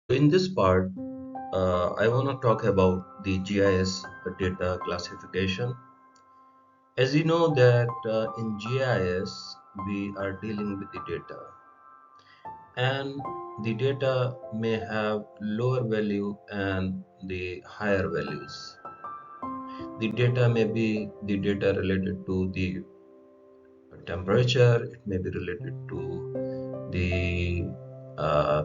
In this part, I want to talk about the GIS data classification. As you know that in GIS we are dealing with the data, and the data may have lower value and the higher values. The data may be the data related to the temperature, it may be related to the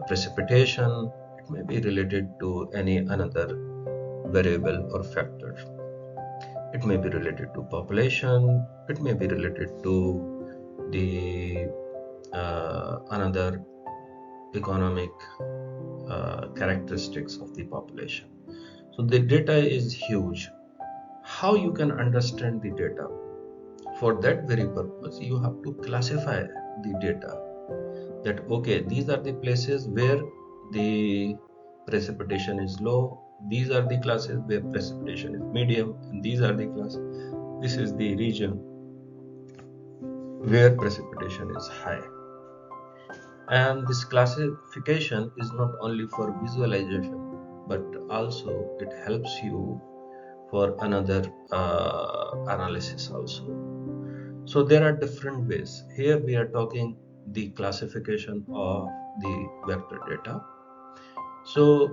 precipitation, it may be related to any another variable or factor. It may be related to population, it may be related to the another economic characteristics of the population. So the data is huge. How you can understand the data? For that very purpose, you have to classify the data. That okay, these are the places where the precipitation is low, these are the classes where precipitation is medium, and these are the classes, this is the region where precipitation is high. And this classification is not only for visualization, but also it helps you for another analysis also. So there are different ways. Here we are talking the classification of the vector data. So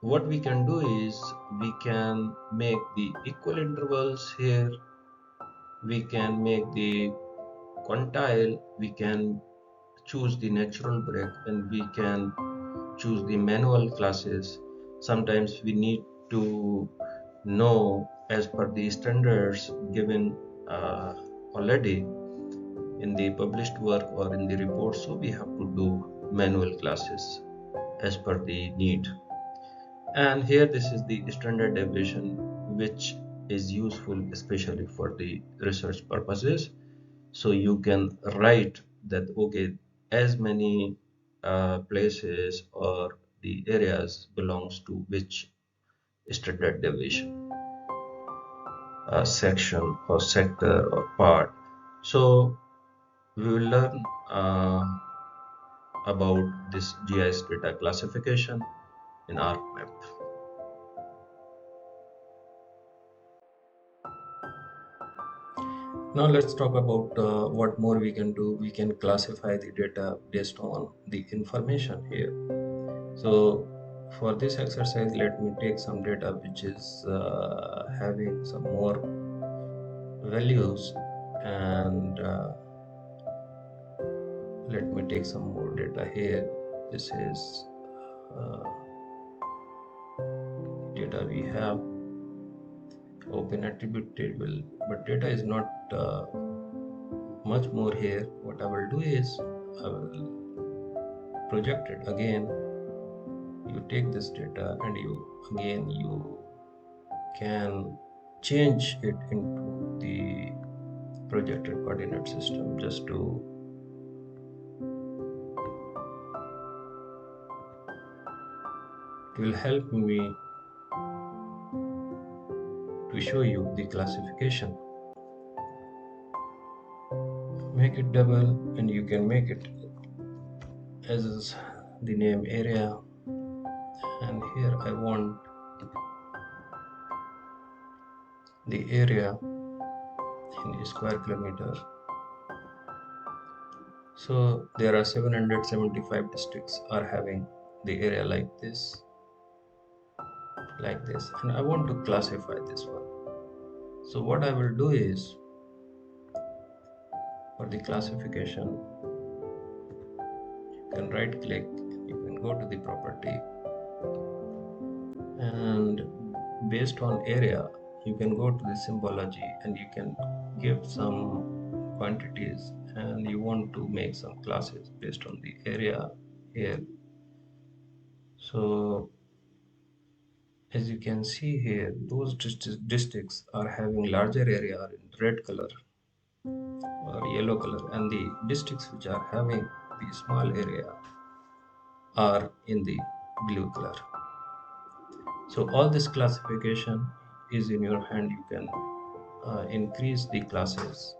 what we can do is we can make the equal intervals here, we can make the quantile, we can choose the natural break, and we can choose the manual classes. Sometimes we need to know as per the standards given already in the published work or in the report, so we have to do manual classes as per the need. And here this is the standard deviation, which is useful especially for the research purposes. So you can write that okay, as many places or the areas belongs to which standard deviation section or sector or part. So we will learn about this GIS data classification in ArcMap. Now let's talk about what more we can do. We can classify the data based on the information here. So for this exercise, let me take some data which is having some more values, and let me take some more data here. This is uh, data we have open attribute table, but data is not much more here. What I will do is I will project it again. You take this data and you can change it into the projected coordinate system. Just to it will help me to show you the classification. Make it double, and you can make it as the name area, and here I want the area in square kilometer. So there are 775 districts are having the area like this, and I want to classify this one. So what I will do is, for the classification, you can right click, you can go to the property, and based on area you can go to the symbology, and you can give some quantities, and you want to make some classes based on the area here. So as you can see here, those districts are having larger area are in red color or yellow color, and the districts which are having the small area are in the blue color. So all this classification is in your hand. You can increase the classes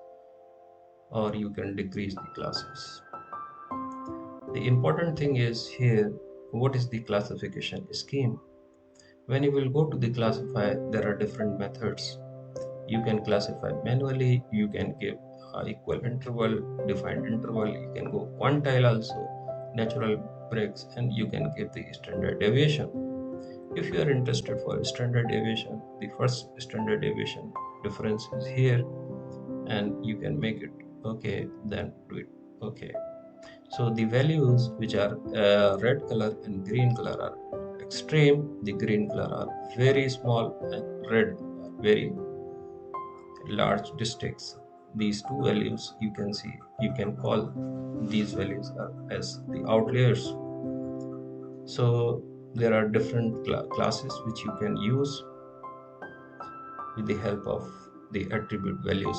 or you can decrease the classes. The important thing is here, what is the classification scheme? When you will go to the classify, there are different methods. You can classify manually, you can give equal interval, defined interval, you can go quantile also, natural breaks, and you can give the standard deviation. If you are interested for standard deviation, the first standard deviation difference is here, and you can make it okay, then do it okay. So the values which are red color and green color are extreme, the green color are very small, and red are very large districts. These two values you can see, you can call these values as the outliers. So there are different classes which you can use with the help of the attribute values.